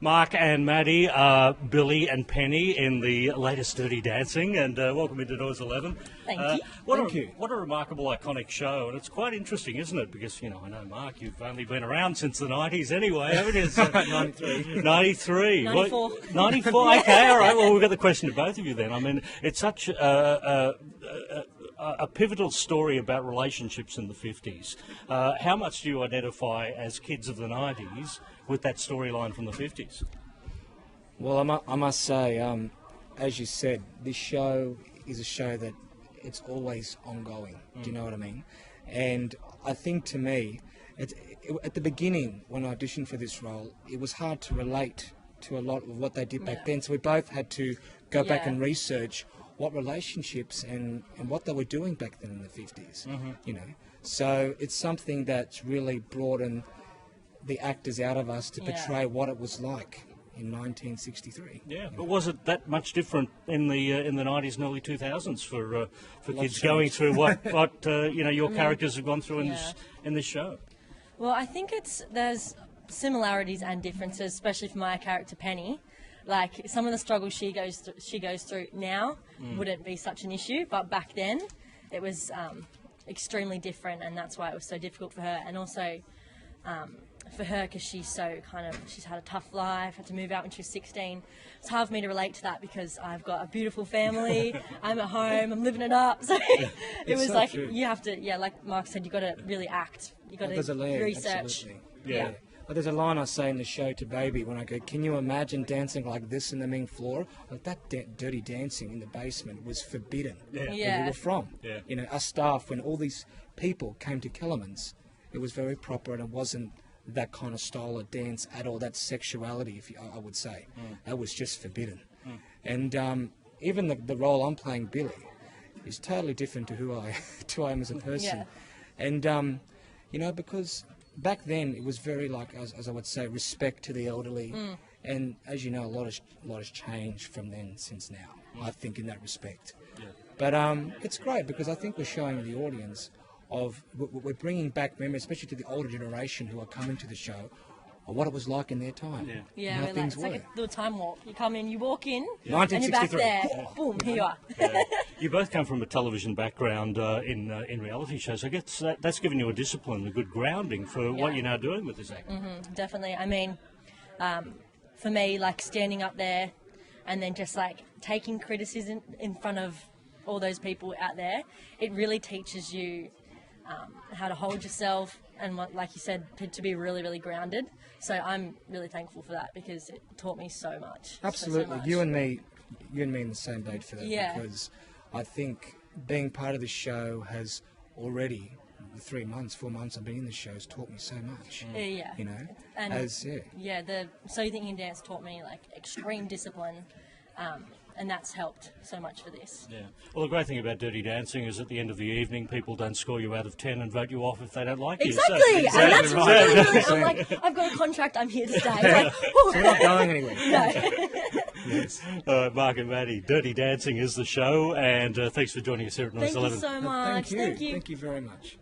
Mark and Maddie are Billy and Penny in the latest Dirty Dancing, and welcome into Noise 11. Thank you. Thank you. What a remarkable, iconic show, and it's quite interesting, isn't it? Because, I know, Mark, you've only been around since the 90s anyway, haven't you? 93. 93. 94. 94, okay, all right. Well, we've got the question to both of you then. I mean, it's such a pivotal story about relationships in the 50s. How much do you identify as kids of the 90s with that storyline from the 50s? Well, I must say, as you said, this show is a show that it's always ongoing. Do you know what I mean? And I think to me, at the beginning, when I auditioned for this role, it was hard to relate to a lot of what they did back then. So we both had to go back and research what relationships and what they were doing back then in the 50s, So it's something that's really broadened the actors out of us to portray what it was like in 1963. Yeah, but was it that much different in the 90s and early 2000s for kids going through what your characters have gone through in this show? Well, I think there's similarities and differences, especially for my character Penny. Like, some of the struggles she goes through now wouldn't be such an issue, but back then it was extremely different, and that's why it was so difficult for her. And also for her, because she's had a tough life, had to move out when she was 16. It's hard for me to relate to that because I've got a beautiful family, I'm at home, I'm living it up. So it was like, true. You have to, like Mark said, you've got to really act. You've got to research. Absolutely. Yeah. But there's a line I say in the show to Baby when I go, can you imagine dancing like this in the main floor? Like that dirty dancing in the basement was forbidden where we were from. Yeah. Our staff, when all these people came to Kellerman's, it was very proper and it wasn't that kind of style of dance at all, that sexuality, I would say. That was just forbidden. And even the role I'm playing, Billy, is totally different to who I am as a person. And, because back then it was very as I would say, respect to the elderly. And as you know, a lot has changed from then since now, I think, in that respect. But it's great because I think we're showing the audience we're bringing back memories, especially to the older generation who are coming to the show, of what it was like in their time. Yeah, it's like a little time warp. You come in, you walk in, 1963. And you're back there. Boom, here you are. You both come from a television background in reality shows. I guess that's given you a discipline, a good grounding for what you're now doing with this acting. Definitely. I mean, for me, like standing up there and then just like taking criticism in front of all those people out there, it really teaches you how to hold yourself and, like you said, to be really, really grounded. So I'm really thankful for that because it taught me so much. Absolutely. So much. You and me in the same boat for that because I think being part of the show has already, the 4 months I've been in the show has taught me so much. And the So You Think You Can Dance taught me like extreme discipline. And that's helped so much for this. Yeah. Well, the great thing about Dirty Dancing is at the end of the evening, people don't score you out of 10 and vote you off if they don't like you. Exactly. And that's really, I'm like, I've got a contract, I'm here to stay. Like, so you're not going anywhere. No. Yes. Mark and Maddie, Dirty Dancing is the show, and thanks for joining us here at Noise 11. Thank you so much. Thank you very much.